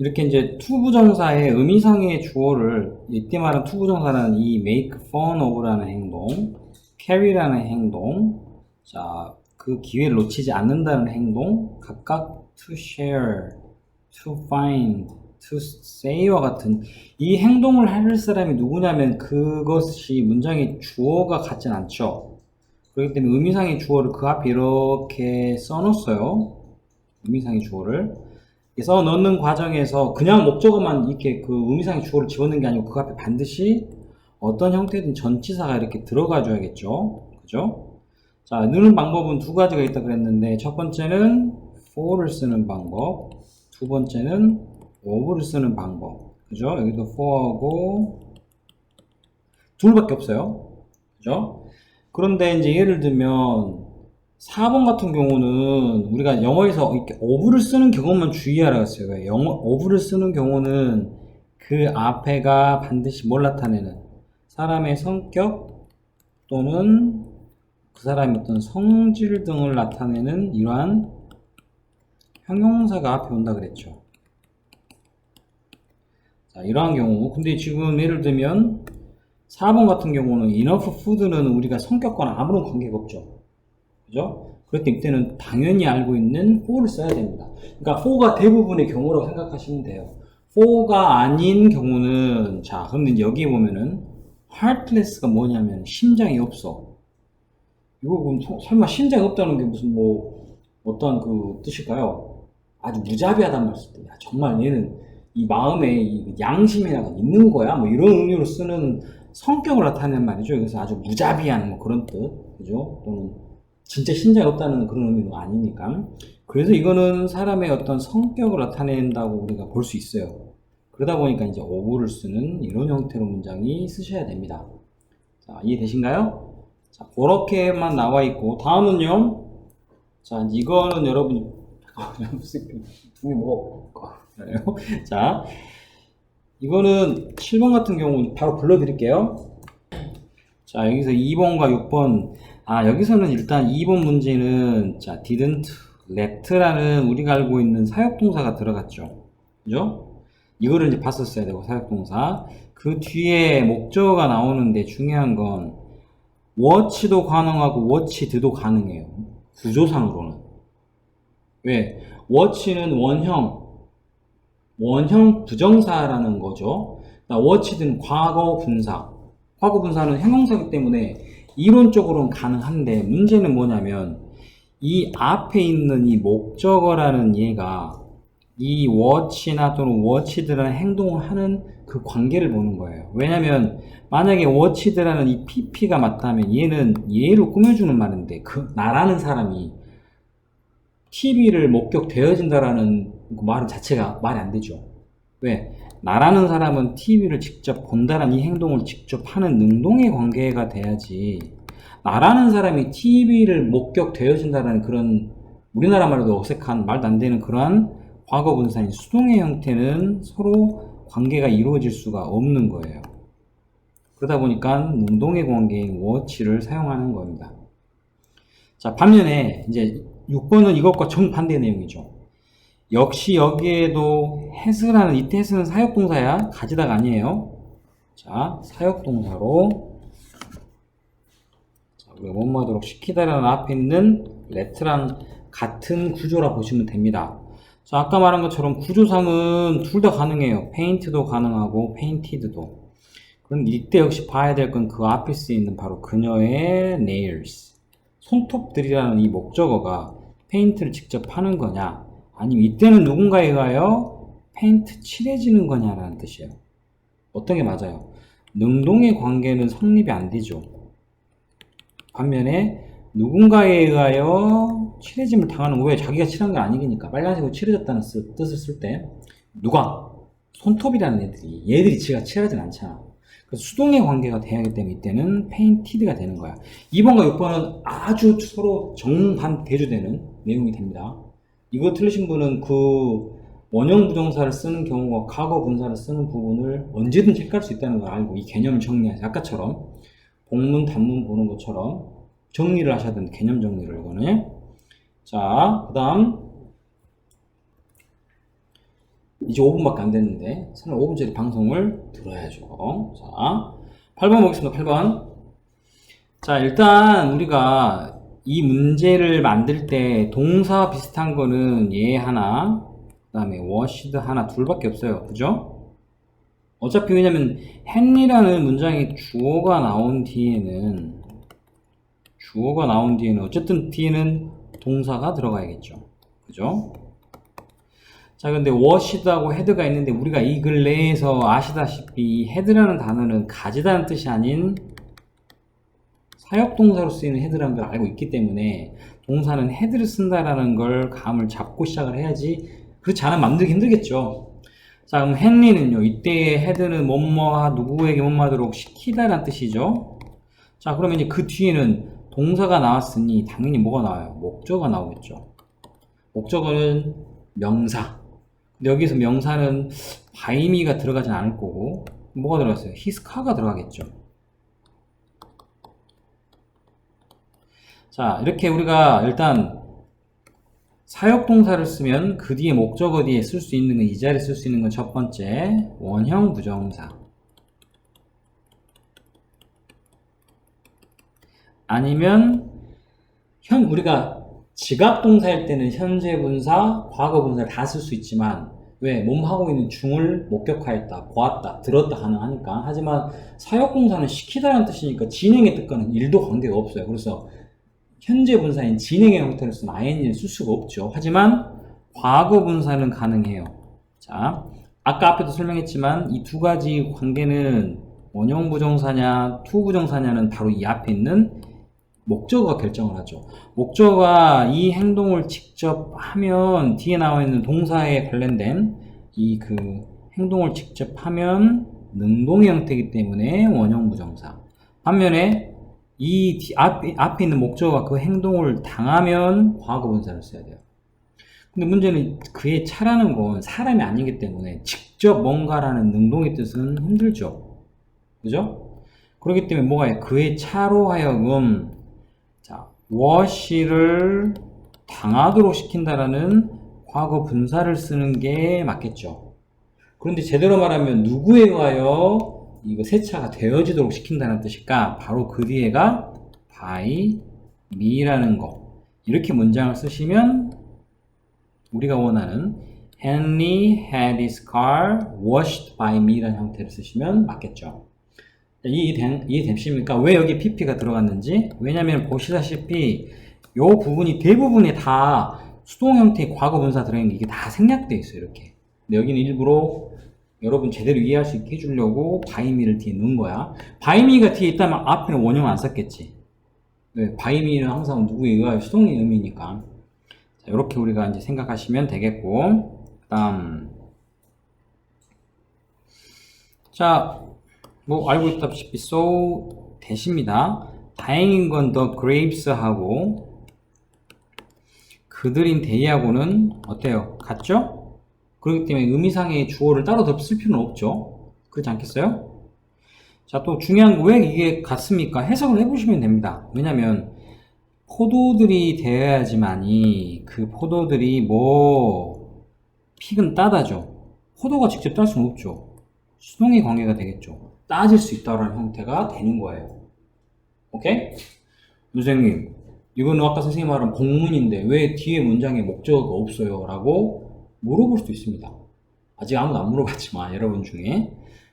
이렇게 이제 투부정사의 의미상의 주어를 이때 말한 투부정사는 이 make fun of라는 행동, carry라는 행동, 자, 그 기회를 놓치지 않는다는 행동, 각각 to share, to find, to say와 같은 이 행동을 할 사람이 누구냐면 그것이 문장의 주어가 같진 않죠. 그렇기 때문에 의미상의 주어를 그 앞에 이렇게 써놓았어요. 의미상의 주어를. 써 넣는 과정에서 그냥 목적어만 이렇게 그 의미상의 주어를 집어넣는 게 아니고 그 앞에 반드시 어떤 형태든 전치사가 이렇게 들어가 줘야겠죠. 그죠? 자, 넣는 방법은 두 가지가 있다 그랬는데 첫 번째는 for를 쓰는 방법, 두 번째는 of를 쓰는 방법. 그죠? 여기도 for하고 둘밖에 없어요. 그죠? 그런데 이제 예를 들면 4번 같은 경우는 우리가 영어에서 이렇게 of를 쓰는 경우만 주의하라고 했어요. 왜? 영어 of를 쓰는 경우는 그 앞에가 반드시 뭘 나타내는 사람의 성격 또는 그 사람의 어떤 성질 등을 나타내는 이러한 형용사가 앞에 온다 그랬죠. 자, 이러한 경우 근데 지금 예를 들면 4번 같은 경우는 enough food는 우리가 성격과는 아무런 관계가 없죠. 그죠? 그럴 때 이때는 당연히 알고 있는 for를 써야 됩니다. 그러니까 for가 대부분의 경우라고 생각하시면 돼요. for가 아닌 경우는 자, 그런데 여기 보면은 heartless가 뭐냐면 심장이 없어. 이거 그럼 설마 심장이 없다는 게 무슨 뭐 어떤 그 뜻일까요? 아주 무자비하단 말씀 때, 야, 정말 얘는 이 마음에 이 양심이나 있는 거야? 뭐 이런 의미로 쓰는 성격을 나타내는 말이죠. 그래서 아주 무자비한 뭐 그런 뜻, 그죠? 또는 진짜 심장이 없다는 그런 의미는 아니니까. 그래서 이거는 사람의 어떤 성격을 나타낸다고 우리가 볼 수 있어요. 그러다 보니까 이제 of를 쓰는 이런 형태로 문장이 쓰셔야 됩니다. 자, 이해되신가요? 자, 그렇게만 나와 있고, 다음은요. 자, 이거는 여러분이, 분이 뭐, 자, 이거는 7번 같은 경우는 바로 불러드릴게요. 자, 여기서 2번과 6번. 아, 여기서는 일단 2번 문제는, 자, didn't let라는 우리가 알고 있는 사역동사가 들어갔죠. 그죠? 이거를 이제 봤었어야 되고, 사역동사. 그 뒤에 목적어가 나오는데 중요한 건, watch도 가능하고, watched도 가능해요. 구조상으로는. 왜? watch는 원형 부정사라는 거죠. watched는 과거 분사. 과거 분사는 형용사이기 때문에 이론적으로는 가능한데 문제는 뭐냐면 이 앞에 있는 이 목적어라는 얘가 이 watch나 또는 watched라는 행동을 하는 그 관계를 보는 거예요. 왜냐면 만약에 watched라는 이 pp가 맞다면 얘는 얘로 꾸며주는 말인데 그 나라는 사람이 TV를 목격되어진다라는 그 말은 자체가 말이 안 되죠. 왜? 나라는 사람은 TV를 직접 본다는 이 행동을 직접 하는 능동의 관계가 돼야지 나라는 사람이 TV를 목격되어진다는 그런 우리나라 말도 어색한 말도 안 되는 그러한 과거 분사인 수동의 형태는 서로 관계가 이루어질 수가 없는 거예요. 그러다 보니까 능동의 관계인 watch를 사용하는 겁니다. 자, 반면에 이제 6번은 이것과 정반대 내용이죠. 역시 여기에도 has라는 이 has는 사역동사야. 가지다가 아니에요. 자, 사역동사로 자, 우리가 뭐뭐하도록 시키다라는 앞에 있는 let랑 같은 구조라 보시면 됩니다. 자, 아까 말한 것처럼 구조상은 둘 다 가능해요. paint도 가능하고 painted도. 그런데 이때 역시 봐야 될 건 그 앞에 쓰여 있는 바로 그녀의 nails. 손톱들이라는 이 목적어가 페인트를 직접 하는 거냐 아니면 이때는 누군가에 의하여 페인트 칠해지는 거냐라는 뜻이에요. 어떤 게 맞아요? 능동의 관계는 성립이 안 되죠. 반면에 누군가에 의하여 칠해짐을 당하는 거 왜 자기가 칠한 건 아니니까 빨간색으로 칠해졌다는 뜻을 쓸 때 누가? 손톱이라는 얘들이 지가 칠하진 않잖아. 그래서 수동의 관계가 돼야 하기 때문에 이때는 painted가 되는 거야. 2번과 6번은 아주 서로 정반 대조되는 내용이 됩니다. 이거 틀리신 분은 그 원형 부정사를 쓰는 경우와 과거 분사를 쓰는 부분을 언제든 체크할 수 있다는 걸 알고 이 개념을 정리하세요. 아까처럼 복문, 단문 보는 것처럼 정리를 하셔야 되는 개념 정리를 이거는. 자, 그 다음 이제 5분밖에 안 됐는데 5분짜리 방송을 들어야죠. 자, 8번 보겠습니다. 8번. 자, 일단 우리가 이 문제를 만들 때 동사 비슷한 거는 얘 하나, 그 다음에 washed 하나, 둘밖에 없어요. 그죠? 어차피 왜냐면 henry라는 문장에 주어가 나온 뒤에는 어쨌든 뒤에는 동사가 들어가야겠죠. 그죠? 자, 근데 washed하고 head가 있는데 우리가 이 글 내에서 아시다시피 head라는 단어는 가지다는 뜻이 아닌 사역동사로 쓰이는 head라는 걸 알고 있기 때문에 동사는 head를 쓴다라는 걸 감을 잡고 시작을 해야지, 그렇지 않으면 만들기 힘들겠죠. 자, 그럼 henry는요, 이때의 head는 뭐뭐 누구에게 뭐뭐 하도록 시키다라는 뜻이죠. 자, 그러면 이제 그 뒤에는 동사가 나왔으니 당연히 뭐가 나와요? 목적어가 나오겠죠. 목적어는 명사. 근데 여기서 명사는 by me가 들어가진 않을 거고 뭐가 들어갔어요? his car가 들어가겠죠. 자, 이렇게 우리가 일단 사역동사를 쓰면 그 뒤에 목적어 뒤에 쓸 수 있는 건, 이 자리에 쓸 수 있는 건 첫 번째 원형 부정사, 아니면 우리가 지각동사일 때는 현재 분사, 과거 분사를 다 쓸 수 있지만 왜? 몸하고 있는 중을 목격하였다, 보았다, 들었다 가능하니까. 하지만 사역동사는 시키다라는 뜻이니까 진행의 뜻과는 일도 관계가 없어요. 그래서 현재 분사인 진행의 형태로 쓴 ing를 쓸 수가 없죠. 하지만 과거 분사는 가능해요. 자, 아까 앞에도 설명했지만 이 두 가지 관계는 원형 부정사냐 투 부정사냐는 바로 이 앞에 있는 목적어가 결정을 하죠. 목적어가 이 행동을 직접 하면 뒤에 나와 있는 동사에 관련된 이 그 행동을 직접 하면 능동의 형태이기 때문에 원형 부정사. 반면에 이 앞에 있는 목적어가 그 행동을 당하면 과거 분사를 써야 돼요. 근데 문제는 그의 차라는 건 사람이 아니기 때문에 직접 뭔가라는 능동의 뜻은 힘들죠. 그죠? 그렇기 때문에 뭐가 그의 차로 하여금 wash를 당하도록 시킨다라는 과거 분사를 쓰는 게 맞겠죠. 그런데 제대로 말하면 누구에 의하여 이거 세차가 되어지도록 시킨다는 뜻일까? 바로 그 뒤에가 by me라는 거. 이렇게 문장을 쓰시면 우리가 원하는 Henry had his car washed by me라는 형태를 쓰시면 맞겠죠. 이해되십니까? 왜 여기 pp가 들어갔는지? 왜냐면 보시다시피 이 부분이 대부분이 다 수동 형태의 과거 분사 들어있는 게 이게 다 생략되어 있어요. 이렇게. 근데 여기는 일부러 여러분 제대로 이해할 수 있게 해주려고 by me를 뒤에 넣은 거야. by me가 뒤에 있다면 앞에는 원형 안 썼겠지. 왜? by me는 항상 누구에 의하여 수동의 의미니까. 자, 이렇게 우리가 이제 생각하시면 되겠고, 다음. 자, 뭐 알고 있다시피 so 대십니다. 다행인 건 the graves하고 그들인 데이하고는 어때요? 같죠? 그렇기 때문에 의미상의 주어를 따로 더 쓸 필요는 없죠. 그렇지 않겠어요? 자, 또 중요한 거 왜 이게 같습니까? 해석을 해보시면 됩니다. 왜냐면 포도들이 되어야지만이 그 포도들이 뭐 픽은 따다죠. 포도가 직접 딸 수는 없죠. 수동의 관계가 되겠죠. 따질 수 있다라는 형태가 되는 거예요. 오케이? 선생님, 이거는 아까 선생님 말한 공문인데 왜 뒤에 문장에 목적어가 없어요? 라고 물어볼 수도 있습니다. 아직 아무도 안 물어봤지만 여러분 중에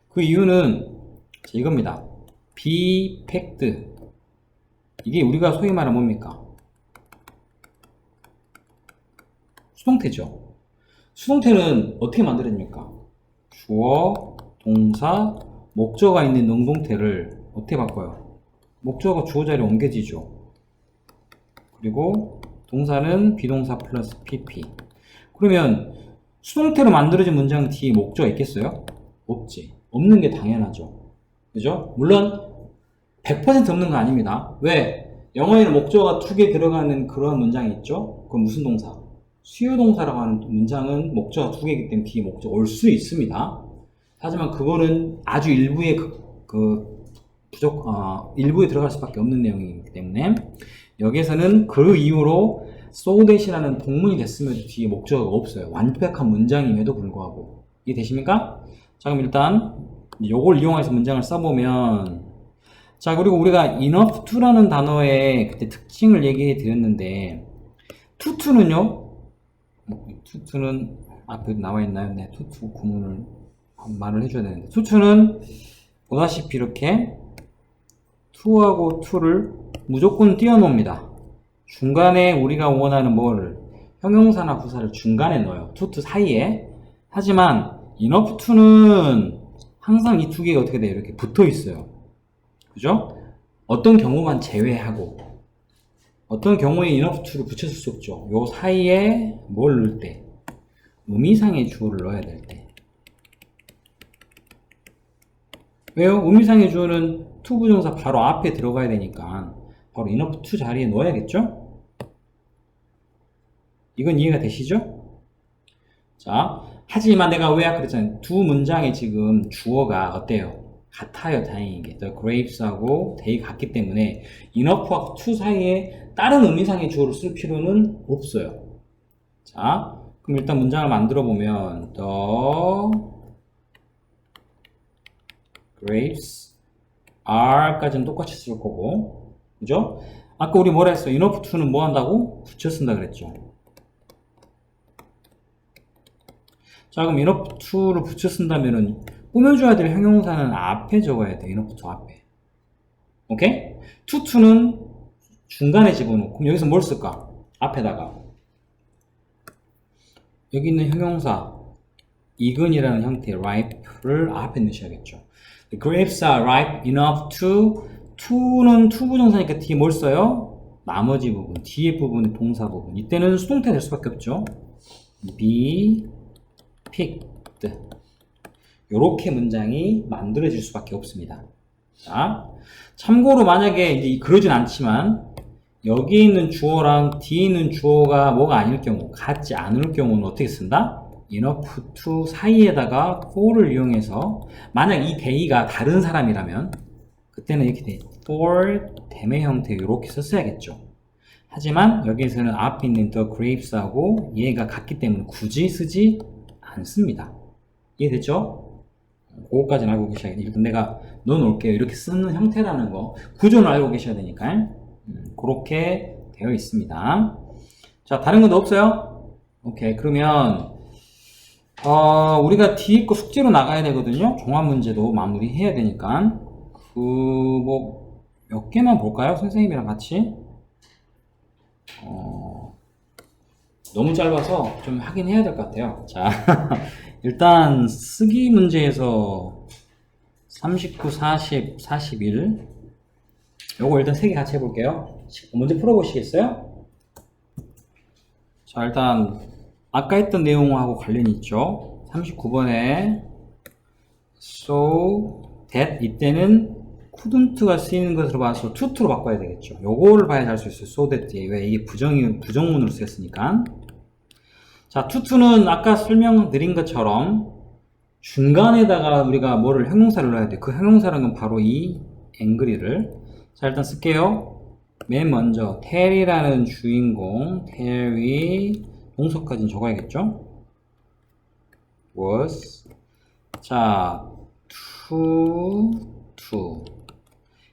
그 이유는 이겁니다. be packed. 이게 우리가 소위 말하는 뭡니까? 수동태죠. 수동태는 어떻게 만들어집니까? 주어, 동사, 목적어가 있는 능동태를 어떻게 바꿔요? 목적어가 주어 자리에 옮겨지죠. 그리고 동사는 비동사 플러스 pp. 그러면 수동태로 만들어진 문장 뒤에 목적어 있겠어요? 없지. 없는 게 당연하죠. 그죠? 물론 100% 없는 거 아닙니다. 왜? 영어에는 목적어가 2개 들어가는 그런 문장이 있죠? 그건 무슨 동사? 수요동사라고 하는 문장은 목적어가 2개이기 때문에 뒤에 목적어 올 수 있습니다. 하지만 그거는 아주 일부의 일부에 들어갈 수밖에 없는 내용이기 때문에 여기에서는 그 이후로 so that이라는 동문이 됐음에도 뒤에 목적어가 없어요. 완벽한 문장임에도 불구하고. 이해되십니까? 자, 그럼 일단 요걸 이용해서 문장을 써보면, 자, 그리고 우리가 enough to라는 단어의 그때 특징을 얘기해 드렸는데, 투투는요, 투투는 앞에 나와 있나요? 네, 투투 구문을 말을 해줘야 되는데, 투투는 보다시피 이렇게 투하고 투를 무조건 띄워놓습니다. 중간에 우리가 원하는 뭐를, 형용사나 부사를 중간에 넣어요. 투 사이에. 하지만 enough to는 항상 이 두 개가 어떻게 돼요? 이렇게 붙어 있어요. 그죠? 어떤 경우만 제외하고, 어떤 경우에 enough to를 붙였을 수 없죠. 요 사이에 뭘 넣을 때, 의미상의 주어를 넣어야 될 때. 왜요? 의미상의 주어는 to 부정사 바로 앞에 들어가야 되니까 바로 enough to 자리에 넣어야겠죠? 이건 이해가 되시죠? 자, 하지만 내가 왜 아까 그랬잖아요. 두 문장에 지금 주어가 어때요? 같아요, 다행이게. The grapes하고 they 같기 때문에 enough하고 to 사이에 다른 의미상의 주어를 쓸 필요는 없어요. 자, 그럼 일단 문장을 만들어 보면 the grapes are까지는 똑같이 쓸 거고, 그죠? 아까 우리 뭐라 했어? enough to는 뭐 한다고? 붙여 쓴다 그랬죠. 자, 그럼 enough to를 붙여 쓴다면은 꾸며줘야 될 형용사는 앞에 적어야 돼. enough to 앞에. 오케이? to는 중간에 집어넣고, 그럼 여기서 뭘 쓸까? 앞에다가. 여기 있는 형용사, 익은이라는 형태의 ripe를 앞에 넣으셔야겠죠. The grapes are ripe enough to는 to 부정사니까 뒤에 뭘 써요? 나머지 부분, 뒤에 부분의 동사 부분. 이때는 수동태 될 수밖에 없죠. be picked. 요렇게 문장이 만들어질 수밖에 없습니다. 자, 참고로 만약에 이제 그러진 않지만 여기 있는 주어랑 뒤에 있는 주어가 뭐가 아닐 경우, 같지 않을 경우는 어떻게 쓴다? enough to 사이에다가 for를 이용해서 만약 이 they가 다른 사람이라면 그때는 이렇게 돼. for 대매 형태 이렇게 썼어야겠죠. 하지만 여기에서는 앞에 있는 the grapes하고 얘가 같기 때문에 굳이 쓰지 않습니다. 이해됐죠? 그거까지는 알고 계셔야겠네요. 일단 내가 넣어놓을게요. 이렇게 쓰는 형태라는 거 구조는 알고 계셔야 되니까 그렇게 되어 있습니다. 자, 다른 건 없어요? 오케이. 그러면 우리가 뒤에 거 숙제로 나가야 되거든요. 종합문제도 마무리해야 되니까 몇 개만 볼까요? 선생님이랑 같이 너무 짧아서 좀 하긴 해야 될 것 같아요. 자, 일단 쓰기 문제에서 39, 40, 41 요거 일단 3개 같이 해볼게요. 먼저 풀어보시겠어요? 자, 일단 아까 했던 내용하고 관련이 있죠. 39번에 so that 이때는 couldn't가 쓰이는 것으로 봐서 to로 바꿔야 되겠죠. 요거를 봐야 할 수 있어요. so that. 왜? 이게 부정문으로 쓰였으니까. 자, to는 아까 설명드린 것처럼 중간에다가 우리가 뭐를 형용사를 넣어야 돼. 그 형용사라는 건 바로 이 angry를. 자, 일단 쓸게요. 맨 먼저 tell이라는 주인공, tell이 동사까지는 적어야겠죠? was. 자, to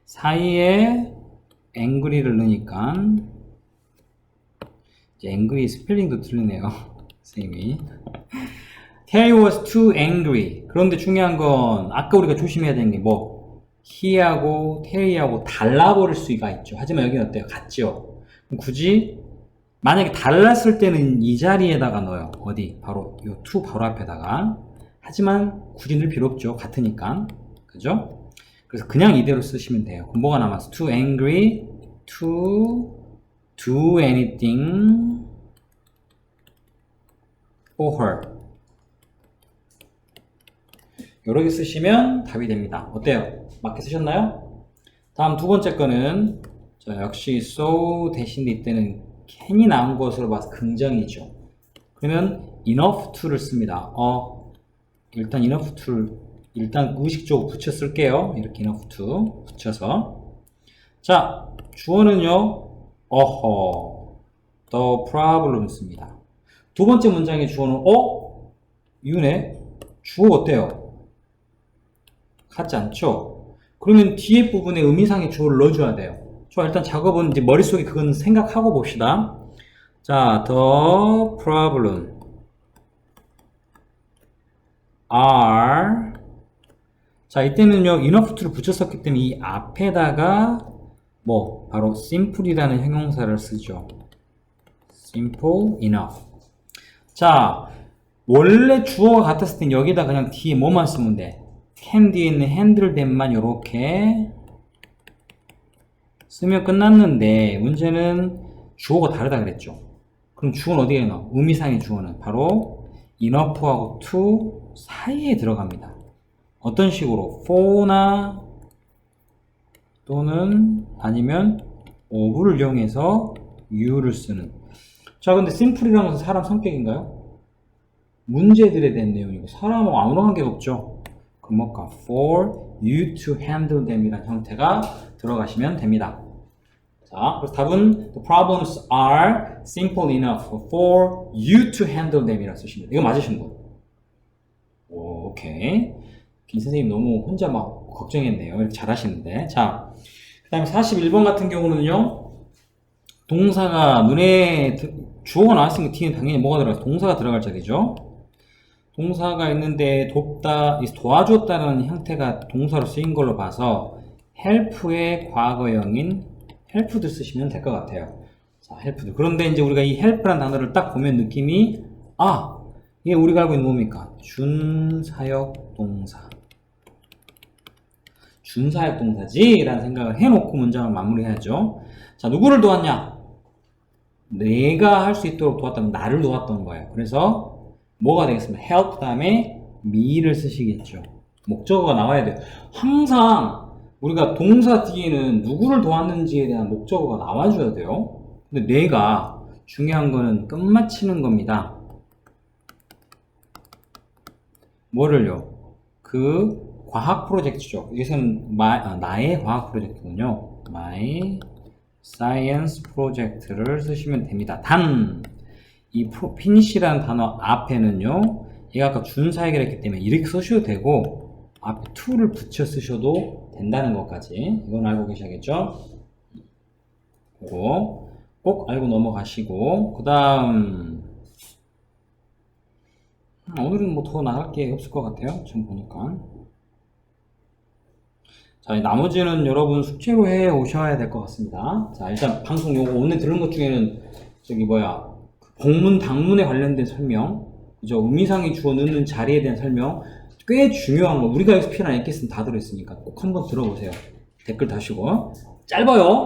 사이에 angry를 넣으니까 이제 angry 스펠링도 틀리네요. 선생님이. Terry was too angry. 그런데 중요한 건 아까 우리가 조심해야 되는 게 뭐? he하고 Terry하고 달라버릴 수가 있죠. 하지만 여기는 어때요? 같죠? 굳이 만약에 달랐을 때는 이 자리에다가 넣어요. 어디? 바로 요 to 바로 앞에다가. 하지만 굳이 넣을 필요 없죠. 같으니까. 그죠? 그래서 그냥 이대로 쓰시면 돼요. 그럼 뭐가 남았어? too angry to do anything for her. 이렇게 쓰시면 답이 됩니다. 어때요? 맞게 쓰셨나요? 다음 두 번째 거는 자, 역시 so 대신 이때는 can이 나온 것으로 봐서 긍정이죠. 그러면 enough to를 씁니다. 일단 enough to를 일단 의식적으로 붙여 쓸게요. 이렇게 enough to 붙여서. 자, 주어는요. the problem 씁니다. 두 번째 문장의 주어는 유네. 주어 어때요? 같지 않죠? 그러면 뒤에 부분에 의미상의 주어를 넣어줘야 돼요. 좋아, 일단 작업은 이제 머릿속에 그건 생각하고 봅시다. 자, the problem are. 자, 이때는요, enough to를 붙였었기 때문에 이 앞에다가 뭐, 바로 simple이라는 형용사를 쓰죠. simple enough. 자, 원래 주어가 같았을 땐 여기다 그냥 뒤에 뭐만 쓰면 돼? can 뒤에 있는 handle that만 요렇게 쓰면 끝났는데, 문제는 주어가 다르다 그랬죠. 그럼 주어는 어디에 넣어? 의미상의 주어는 바로 enough하고 to 사이에 들어갑니다. 어떤 식으로? for나 또는 아니면 of를 이용해서 you를 쓰는. 자, 근데 simple이라는 것은 사람 성격인가요? 문제들에 대한 내용이고 사람하고 아무런 관계가 없죠. 그럼 뭘까? for you to handle them 이라는 형태가 들어가시면 됩니다. 자, 그래서 답은 the problems are simple enough for you to handle them 이라고 쓰시면 돼요. 이거 맞으신 분? 오, 오케이. 김 선생님 너무 혼자 막 걱정했네요. 이렇게 잘하시는데. 자, 그 다음에 41번 같은 경우는요, 동사가 눈에 주어가 나왔으니까 뒤에 당연히 뭐가 들어가요? 동사가 들어갈 자리죠. 동사가 있는데 돕다, 도와줬다는 형태가 동사로 쓰인 걸로 봐서 help의 과거형인 helped 쓰시면 될 것 같아요. 자, helped. 그런데 이제 우리가 이 help라는 단어를 딱 보면 느낌이, 아, 이게 우리가 알고 있는 뭡니까? 준사역 동사. 준사역 동사지? 라는 생각을 해놓고 문장을 마무리해야죠. 자, 누구를 도왔냐? 내가 할 수 있도록 도왔다면 나를 도왔던 거예요. 그래서 뭐가 되겠습니까? help 다음에 me를 쓰시겠죠. 목적어가 나와야 돼요. 항상 우리가 동사 뒤에는 누구를 도왔는지에 대한 목적어가 나와줘야 돼요. 근데 내가 중요한 거는 끝마치는 겁니다. 뭐를요? 그 과학 프로젝트죠. 여기서는 나의 과학 프로젝트군요. My science project를 쓰시면 됩니다. 단, 이 finish라는 단어 앞에는요, 얘가 아까 준사역을 했기 때문에 이렇게 쓰셔도 되고, 앞에 to를 붙여 쓰셔도 된다는 것까지, 이건 알고 계셔야겠죠? 그거 꼭 알고 넘어가시고, 그 다음, 오늘은 뭐 더 나갈 게 없을 것 같아요. 지금 보니까. 자, 나머지는 여러분 숙제로 해 오셔야 될 것 같습니다. 자, 일단 방송 요거 오늘 들은 것 중에는 저기 뭐야, 복문, 당문에 관련된 설명, 그죠? 의미상의 주어 넣는 자리에 대한 설명, 꽤 중요한 거. 우리가 여기서 필요한 엑기스는 다 들어있으니까 꼭 한번 들어보세요. 댓글 다시고. 짧아요.